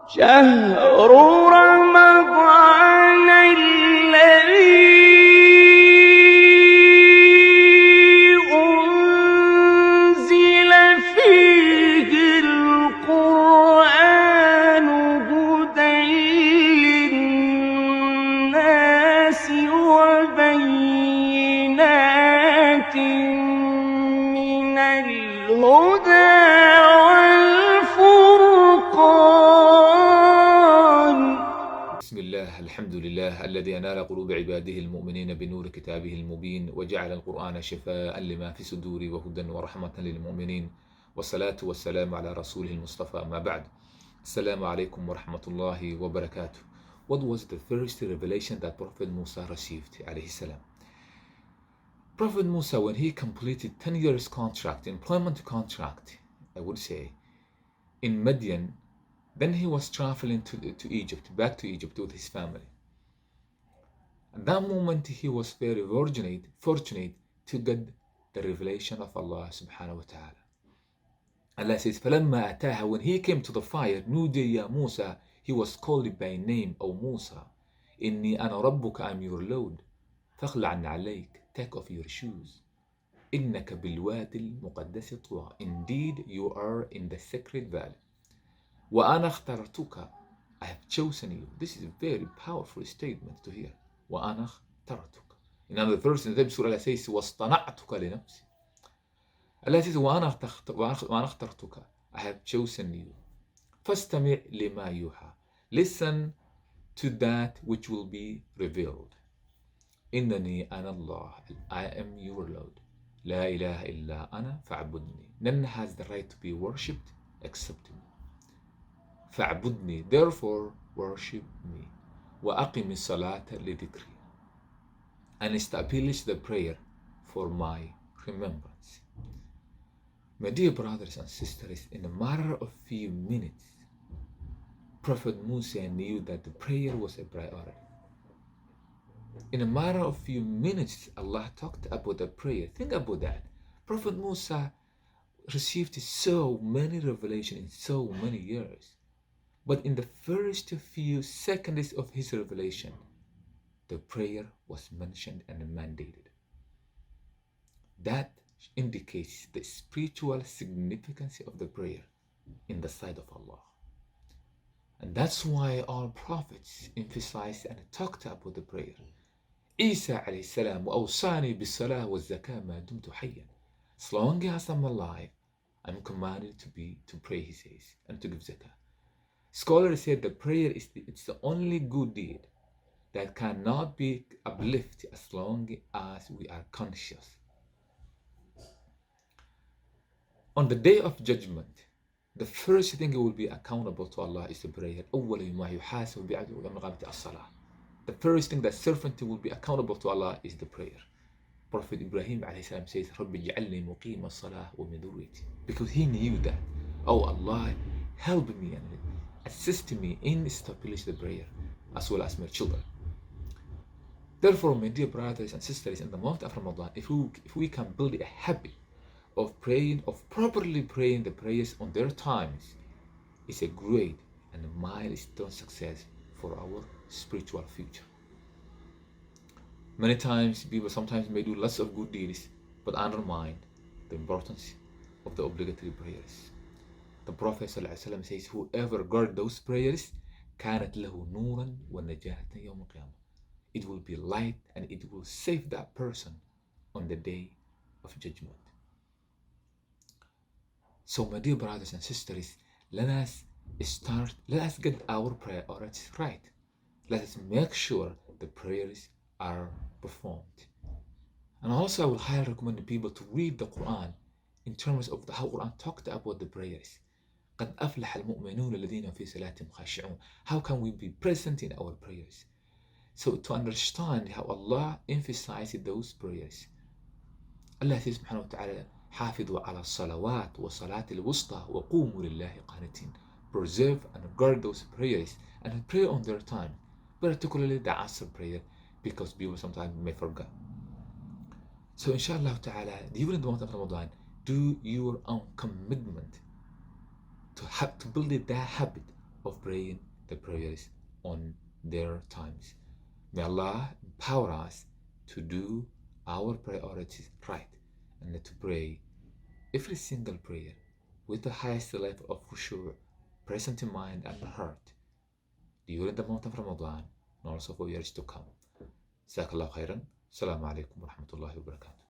شهر رمضان الذي أنزل فيه القرآن هدى للناس وبينات من الهدى بسم الله الحمد لله الذي أنال قلوب عباده المؤمنين بنور كتابه المبين وجعل القرآن شفاء لما في صدور وهدى ورحمة للمؤمنين والصلاة والسلام على رسوله المصطفى ما بعد. السلام عليكم ورحمة الله وبركاته. What was the first revelation that Prophet Musa received عليه السلام? Prophet Musa, when he completed 10 years contract, employment contract, I would say, in Madian, then he was traveling to Egypt, back to Egypt with his family. At that moment, he was very fortunate to get the revelation of Allah subhanahu wa ta'ala. Allah says, فَلَمَّا أَتَاهَا, when he came to the fire, نُودِيَ يَا Musa, he was called by name, O Musa, إِنِّي أَنَا رَبُّكَ, I'm your Lord, فَخْلَعْنَ عَلَيْكَ, take off your shoes. إِنَّكَ بِالْوَادِ الْمُقَدَّسِ طُوَى, indeed you are in the sacred valley. وَأَنَا اخْتَرْتُكَ, I have chosen you. This is a very powerful statement to hear. وَأَنَا اخْتَرْتُكَ. In another verse in the Surah, Allah says, وَاصْطَنَعْتُكَ لِنَفْسِي. Allah says, وَأَنَا اخْتَرْتُكَ, I have chosen you. فَاسْتَمِعْ لِمَا يُوحَى, listen to that which will be revealed. إِنَّنِي أَنَا اللَّهُ, I am your Lord. لَا إِلَهَ إِلَّا أَنَا فَاعْبُدْنِي, none has the right to be worshipped except me. فَاعْبُدْنِي, therefore worship me. وَأَقِمِ الصَّلَاةَ لِذِكْرِي, and establish the prayer for my remembrance. My dear brothers and sisters, in a matter of few minutes, Prophet Musa knew that the prayer was a priority. In a matter of few minutes, Allah talked about the prayer. Think about that. Prophet Musa received so many revelations in so many years. But in the first few seconds of his revelation, the prayer was mentioned and mandated. That indicates the spiritual significance of the prayer in the sight of Allah. And that's why all prophets emphasized and talked about the prayer. Isa alayhi salam, وَأَوْصَانِي بِالصَّلَاةِ وَالزَّكَاةِ مَا دُمْتُ حَيًّا. As long as I'm alive, I'm commanded to pray, he says, and to give zakah. Scholars said the prayer it's the only good deed that cannot be uplifted as long as we are conscious. On the day of judgment, the first thing you will be accountable to Allah is the prayer. The first thing that servant will be accountable to Allah is the prayer. Prophet Ibrahim alayhi salam says, رَبِّ اجْعَلْنِي مُقِيمَ الصَّلَاةِ وَمِنْ ذُرِّيَّتِي, because he knew that, oh Allah, help me and assist me in establishing the prayer as well as my children. Therefore, my dear brothers and sisters, in the month of Ramadan, if we can build a habit of praying, of properly praying the prayers on their times, it's a great and a milestone success for our spiritual future. Many times people sometimes may do lots of good deeds but undermine the importance of the obligatory prayers. The Prophet ﷺ says, whoever guards those prayers, كانت له نورا ونجاة يوم القيامة. It will be light and it will save that person on the day of judgment. So my dear brothers and sisters, let us get our priorities right. Let us make sure the prayers are performed. And also I will highly recommend people to read the Quran in terms of how Quran talked about the prayers. قَدْ أَفْلَحَ الْمُؤْمِنُونَ الَّذِينَ فِي صَلَاتِهِمْ خَاشِعُونَ. How can we be present in our prayers? So to understand how Allah emphasized those prayers, Allah says subhanahu wa ta'ala, حافظوا على الصلوات وصلاة الوسطى وقوموا لله قانتين. Preserve and guard those prayers and pray on their time, particularly the Asr prayer, because people sometimes may forget. So inshallah ta'ala, during the month of Ramadan, do your own commitment to build that habit of praying the prayers on their times. May Allah empower us to do our priorities right and to pray every single prayer with the highest level of khushu' present in mind and heart during the month of Ramadan and also for years to come. Jazakallah khairan. Assalamu alaikum wa rahmatullahi wa barakatuh.